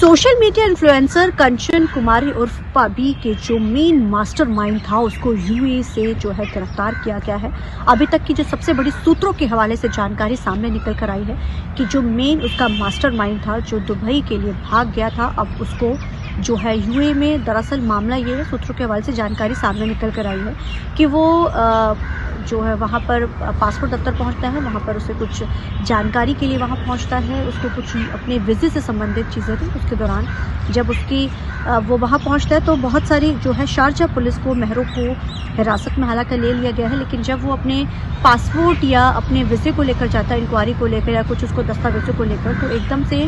Social media influencer कंचन कुमारी उर्फ पाबी के जो मेन मास्टरमाइंड था उसको यूएई से जो है गिरफ्तार किया गया है। अभी तक की जो सबसे बड़ी सूत्रों के हवाले से जानकारी सामने निकल कर आई है कि जो मेन उसका मास्टरमाइंड था जो दुबई के लिए भाग गया था, अब उसको जो है यूएई में, दरअसल मामला ये है, सूत्रों के हवाले से जानकारी सामने निकल कर आई है कि वो जो है वहाँ पर पासपोर्ट दफ्तर पहुँचता है, वहाँ पर उसे कुछ जानकारी के लिए वहाँ पहुँचता है, उसको कुछ अपने वीज़े से संबंधित चीज़ें थी। उसके दौरान जब उसकी वो वहाँ पहुँचता है तो बहुत सारी जो है शारजा पुलिस को, महरों को हिरासत में हालांकि ले लिया गया है, लेकिन जब वो अपने पासपोर्ट या अपने वीज़े को लेकर जाता है, इंक्वायरी को लेकर या कुछ उसको दस्तावेज़ों को लेकर, तो एकदम से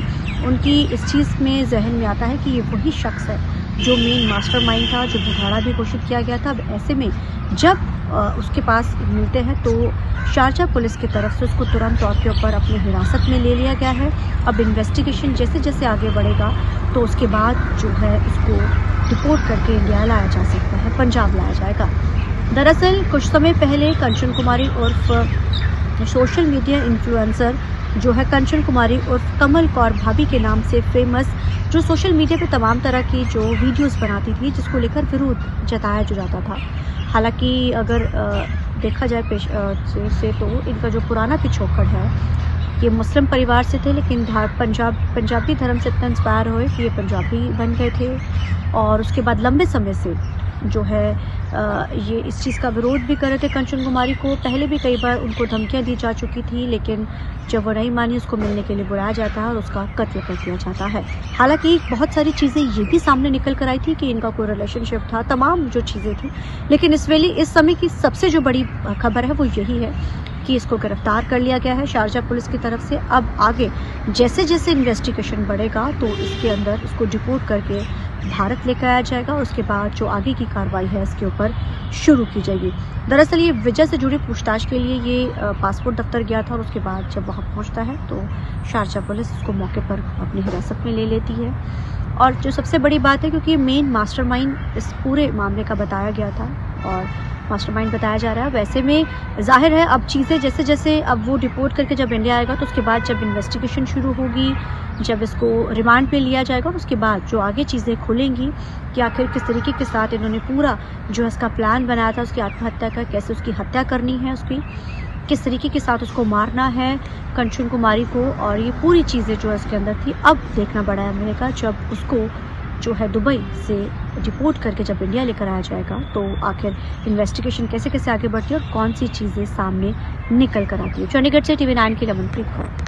उनकी इस चीज़ में जहन में आता है कि ये वही शख्स है जो मेन मास्टरमाइंड था, जो भगोड़ा भी घोषित किया गया था। अब ऐसे में जब उसके पास मिलते हैं तो शारजा पुलिस की तरफ से उसको तुरंत तौर के ऊपर अपनी हिरासत में ले लिया गया है। अब इन्वेस्टिगेशन जैसे जैसे आगे बढ़ेगा तो उसके बाद जो है उसको डिपोर्ट करके इंडिया लाया जा सकता है, पंजाब लाया जाएगा। दरअसल कुछ समय पहले कंचन कुमारी उर्फ सोशल मीडिया इन्फ्लुएंसर जो है कंचन कुमारी उर्फ कमल कौर भाभी के नाम से फेमस, जो सोशल मीडिया पे तमाम तरह की जो वीडियोस बनाती थी जिसको लेकर विरोध जताया जो जाता था। हालांकि अगर देखा जाए से तो इनका जो पुराना पिछोकड़ है ये मुस्लिम परिवार से थे, लेकिन पंजाबी धर्म से इतना इंस्पायर हुए कि ये पंजाबी बन गए थे। और उसके बाद लंबे समय से जो है ये इस चीज़ का विरोध भी कर रहे थे। कंचन कुमारी को पहले भी कई बार उनको धमकियां दी जा चुकी थी, लेकिन जब वो नहीं मानी उसको मिलने के लिए बुलाया जाता है और उसका कत्ल कर दिया जाता है। हालांकि बहुत सारी चीज़ें ये भी सामने निकल कर आई थी कि इनका कोई रिलेशनशिप था, तमाम जो चीज़ें थी, लेकिन इस समय की सबसे जो बड़ी खबर है वो यही है कि इसको गिरफ्तार कर लिया गया है शारजा पुलिस की तरफ से। अब आगे जैसे जैसे इन्वेस्टिगेशन बढ़ेगा तो इसके अंदर इसको डिपोर्ट करके भारत लेकर आया जाएगा और उसके बाद जो आगे की कार्रवाई है इसके ऊपर शुरू की जाएगी। दरअसल ये वीज़ा से जुड़ी पूछताछ के लिए ये पासपोर्ट दफ्तर गया था और उसके बाद जब वहाँ पहुँचता है तो शारजा पुलिस उसको मौके पर अपनी हिरासत में ले लेती है। और जो सबसे बड़ी बात है, क्योंकि मेन मास्टरमाइंड इस पूरे मामले का बताया गया था और मास्टरमाइंड बताया जा रहा है, वैसे में जाहिर है अब चीज़ें जैसे जैसे अब वो डिपोर्ट करके जब इंडिया आएगा तो उसके बाद जब इन्वेस्टिगेशन शुरू होगी, जब इसको रिमांड पे लिया जाएगा और उसके बाद जो आगे चीज़ें खुलेंगी कि आखिर किस तरीके के साथ इन्होंने पूरा जो इसका प्लान बनाया था उसकी आत्महत्या का, कैसे उसकी हत्या करनी है, उसकी किस तरीके के साथ उसको मारना है कंचन कुमारी को, और ये पूरी चीज़ें जो इसके अंदर थी। अब देखना बड़ा है मिलेगा जब उसको जो है दुबई से डिपोर्ट करके जब इंडिया लेकर आया जाएगा तो आखिर इन्वेस्टिगेशन कैसे कैसे आगे बढ़ती है और कौन सी चीज़ें सामने निकल कर आती है। चंडीगढ़ से TV9 की रमनप्रीत कौर।